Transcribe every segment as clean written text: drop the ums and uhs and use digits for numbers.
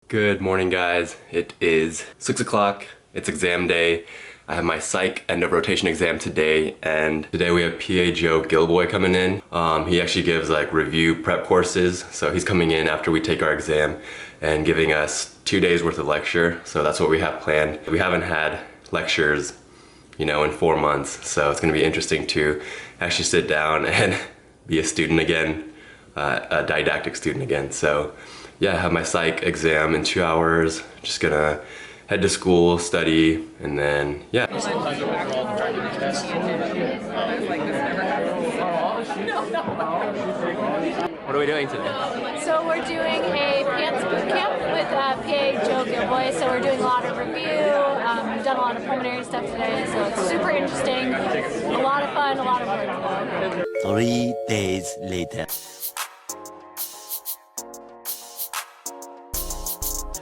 Good morning, guys. It is 6 o'clock. It's exam day. I have my psych end of rotation exam today, and today we have PA Joe Gilboy coming in. He actually gives like review prep courses, so he's coming in after we take our exam and giving us 2 days worth of lecture. So that's what we have planned. We haven't had lectures, in 4 months, so it's gonna be interesting to actually sit down and be a student again, a didactic student again. So yeah, I have my psych exam in 2 hours. Just gonna head to school, study, and then, yeah. What are we doing today? So we're doing a pants boot camp with PA Joe Gilboy. So we're doing a lot of review. We've done a lot of preliminary stuff today, so it's super interesting. A lot of fun, a lot of work. 3 days later.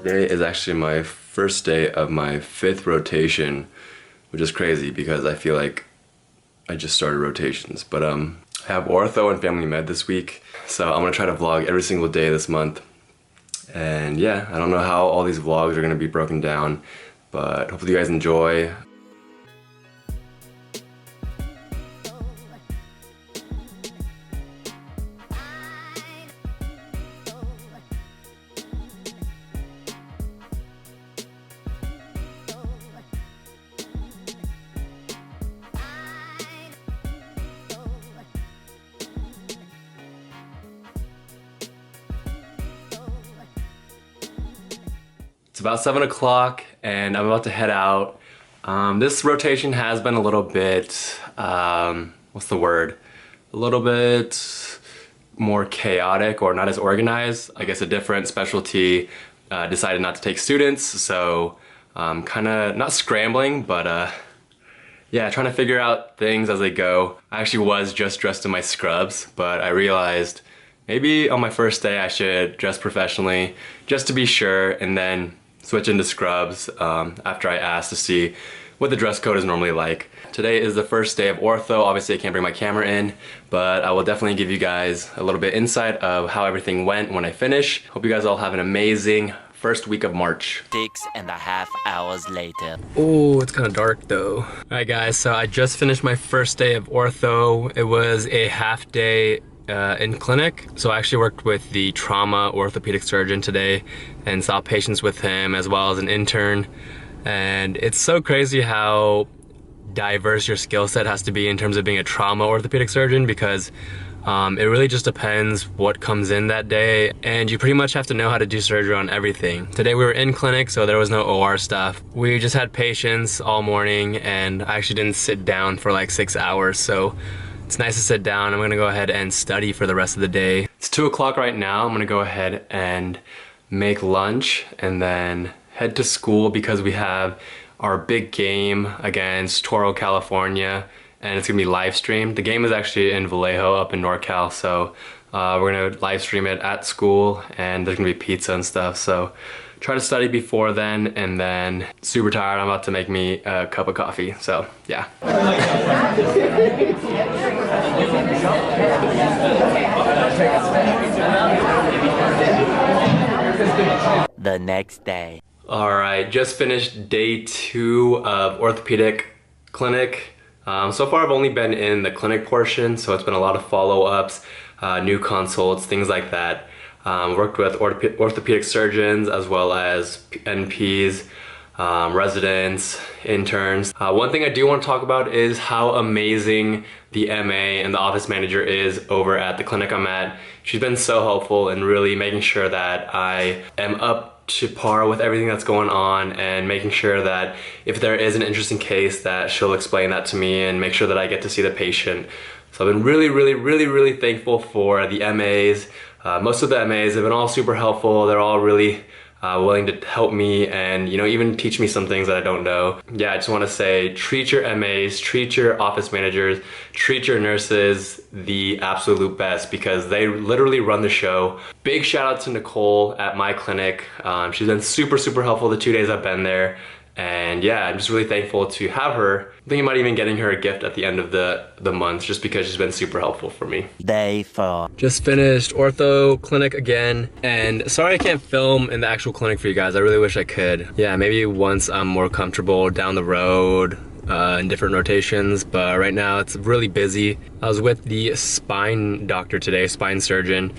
Today is actually my first day of my 5th rotation, which is crazy because I feel like I just started rotations. But I have Ortho and Family Med this week, so I'm gonna try to vlog every single day this month. And yeah, I don't know how all these vlogs are gonna be broken down, but hopefully you guys enjoy. It's about 7 o'clock and I'm about to head out. This rotation has been a little bit, what's the word? A little bit more chaotic or not as organized. I guess a different specialty decided not to take students, so kind of not scrambling, but yeah, trying to figure out things as they go. I actually was just dressed in my scrubs, but I realized maybe on my first day I should dress professionally just to be sure, and then switch into scrubs after I asked to see what the dress code is normally like. Today is the first day of Ortho. Obviously I can't bring my camera in, but I will definitely give you guys a little bit insight of how everything went when I finish. Hope you guys all have an amazing first week of March. 6.5 hours later. Oh, it's kind of dark though. All right guys, so I just finished my first day of Ortho. It was a half day in clinic. So I actually worked with the trauma orthopedic surgeon today and saw patients with him as well as an intern. And it's so crazy how diverse your skill set has to be in terms of being a trauma orthopedic surgeon, because it really just depends what comes in that day, and you pretty much have to know how to do surgery on everything. Today we were in clinic, so there was no OR stuff. We just had patients all morning, and I actually didn't sit down for like 6 hours, so it's nice to sit down. I'm gonna go ahead and study for the rest of the day. It's 2 o'clock right now. I'm gonna go ahead and make lunch and then head to school because we have our big game against Toro, California, and it's gonna be live streamed. The game is actually in Vallejo up in NorCal, so we're gonna live stream it at school, and there's gonna be pizza and stuff. So try to study before then, and then super tired. I'm about to make me a cup of coffee, so yeah. The next day. All right, just finished day 2 of orthopedic clinic. So far I've only been in the clinic portion, so it's been a lot of follow-ups, new consults, things like that. Worked with orthopedic surgeons as well as NPs, residents, interns. One thing I do want to talk about is how amazing the MA and the office manager is over at the clinic I'm at. She's been so helpful in really making sure that I am up to par with everything that's going on, and making sure that if there is an interesting case that she'll explain that to me and make sure that I get to see the patient. So I've been really thankful for the MAs. Most of the MAs have been all super helpful. They're all really willing to help me and even teach me some things that I don't know. Yeah, I just want to say treat your MAs, treat your office managers, treat your nurses the absolute best, because they literally run the show. Big shout out to Nicole at my clinic. She's been super helpful the 2 days I've been there, And yeah, I'm just really thankful to have her. I think I might even getting her a gift at the end of the month just because she's been super helpful for me. Day 4. Just finished ortho clinic again, and sorry I can't film in the actual clinic for you guys. I really wish I could. Yeah, maybe once I'm more comfortable down the road in different rotations, but right now it's really busy. I was with the spine doctor today, spine surgeon.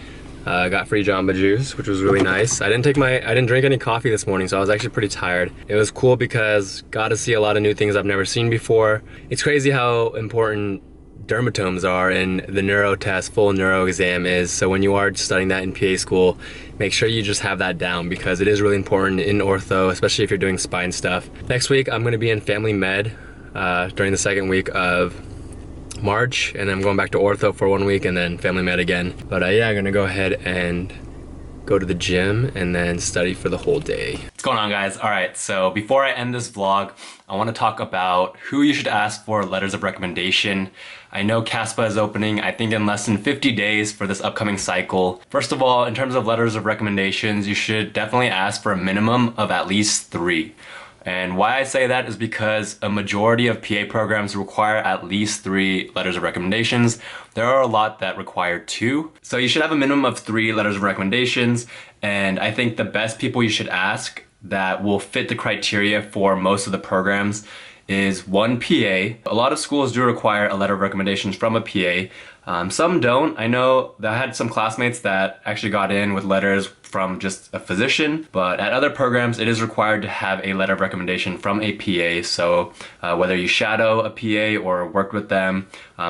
Got free Jamba Juice, which was really nice. I didn't drink any coffee this morning, so I was actually pretty tired. It was cool because got to see a lot of new things I've never seen before. It's crazy how important dermatomes are and the neuro test, full neuro exam is. So when you are studying that in PA school, make sure you just have that down because it is really important in ortho, especially if you're doing spine stuff. Next week, I'm gonna be in family med during the second week of March, and I'm going back to ortho for 1 week and then family med again. But yeah, I'm gonna go ahead and go to the gym and then study for the whole day. What's going on, guys? All right, so before I end this vlog, I want to talk about who you should ask for letters of recommendation. I know CASPA is opening, I think in less than 50 days for this upcoming cycle. First of all, in terms of letters of recommendations, you should definitely ask for a minimum of at least 3. And why I say that is because a majority of PA programs require at least 3 letters of recommendations. There are a lot that require 2. So you should have a minimum of 3 letters of recommendations. And I think the best people you should ask that will fit the criteria for most of the programs is 1 PA. A lot of schools do require a letter of recommendations from a PA. Some don't. I know that I had some classmates that actually got in with letters from just a physician, but at other programs it is required to have a letter of recommendation from a PA. So whether you shadow a PA or worked with them,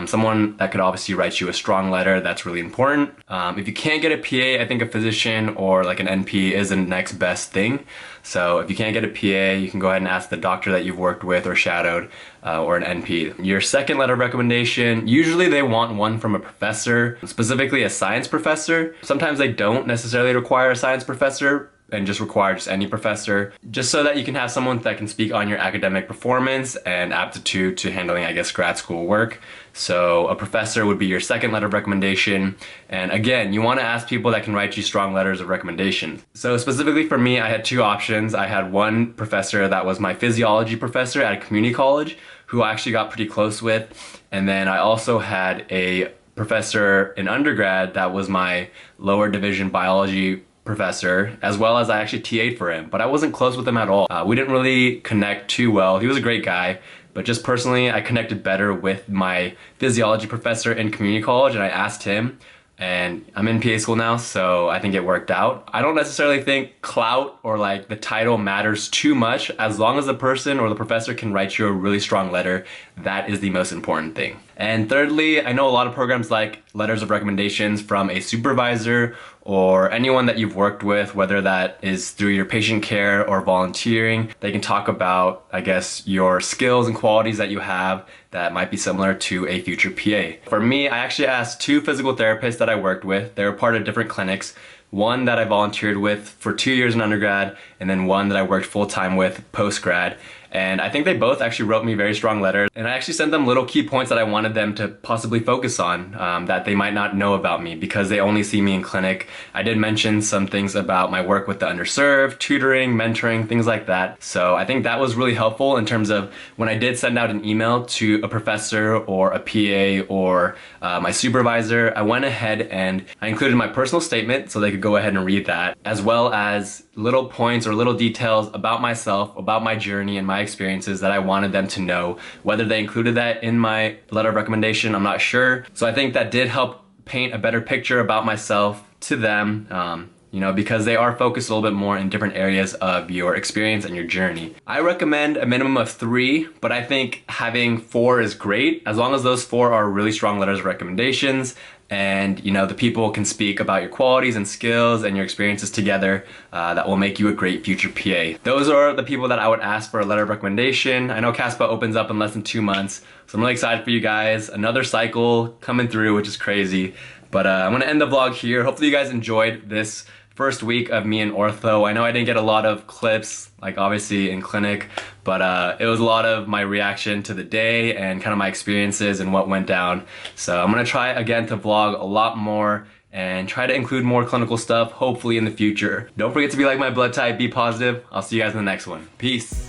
someone that could obviously write you a strong letter, that's really important. If you can't get a PA, I think a physician or like an NP is the next best thing. So if you can't get a PA, you can go ahead and ask the doctor that you've worked with or shadowed or an NP. Your second letter of recommendation, usually they want one from a professor, specifically a science professor. Sometimes they don't necessarily require a science professor and just require just any professor, just so that you can have someone that can speak on your academic performance and aptitude to handling, I guess, grad school work. So a professor would be your second letter of recommendation. And again, you want to ask people that can write you strong letters of recommendation. So specifically for me, I had 2 options. I had one professor that was my physiology professor at a community college, who I actually got pretty close with. And then I also had a professor in undergrad that was my lower division biology professor, as well as I actually TA'd for him, but I wasn't close with him at all. We didn't really connect too well. He was a great guy, but just personally, I connected better with my physiology professor in community college, and I asked him, and I'm in PA school now, so I think it worked out. I don't necessarily think clout or like the title matters too much. As long as the person or the professor can write you a really strong letter, that is the most important thing. And thirdly, I know a lot of programs like letters of recommendations from a supervisor or anyone that you've worked with, whether that is through your patient care or volunteering. They can talk about, I guess, your skills and qualities that you have that might be similar to a future PA. For me, I actually asked 2 physical therapists that I worked with. They were part of different clinics. One that I volunteered with for 2 years in undergrad, and then one that I worked full-time with post-grad. And I think they both actually wrote me very strong letters, and I actually sent them little key points that I wanted them to possibly focus on that they might not know about me because they only see me in clinic. I did mention some things about my work with the underserved, tutoring, mentoring, things like that. So I think that was really helpful in terms of when I did send out an email to a professor or a PA or my supervisor, I went ahead and I included my personal statement so they could go ahead and read that, as well as little points or little details about myself, about my journey and my experiences that I wanted them to know. Whether they included that in my letter of recommendation, I'm not sure. So I think that did help paint a better picture about myself to them, you know, because they are focused a little bit more in different areas of your experience and your journey. I recommend a minimum of 3, but I think having 4 is great, as long as those 4 are really strong letters of recommendations and, you know, the people can speak about your qualities and skills and your experiences together that will make you a great future PA. Those are the people that I would ask for a letter of recommendation. I know CASPA opens up in less than 2 months, so I'm really excited for you guys. Another cycle coming through, which is crazy. But I'm gonna end the vlog here. Hopefully you guys enjoyed this first week of me in ortho. I know I didn't get a lot of clips, like obviously in clinic, but it was a lot of my reaction to the day and kind of my experiences and what went down. So I'm gonna try again to vlog a lot more and try to include more clinical stuff, hopefully in the future. Don't forget to be like my blood type, be positive. I'll see you guys in the next one. Peace.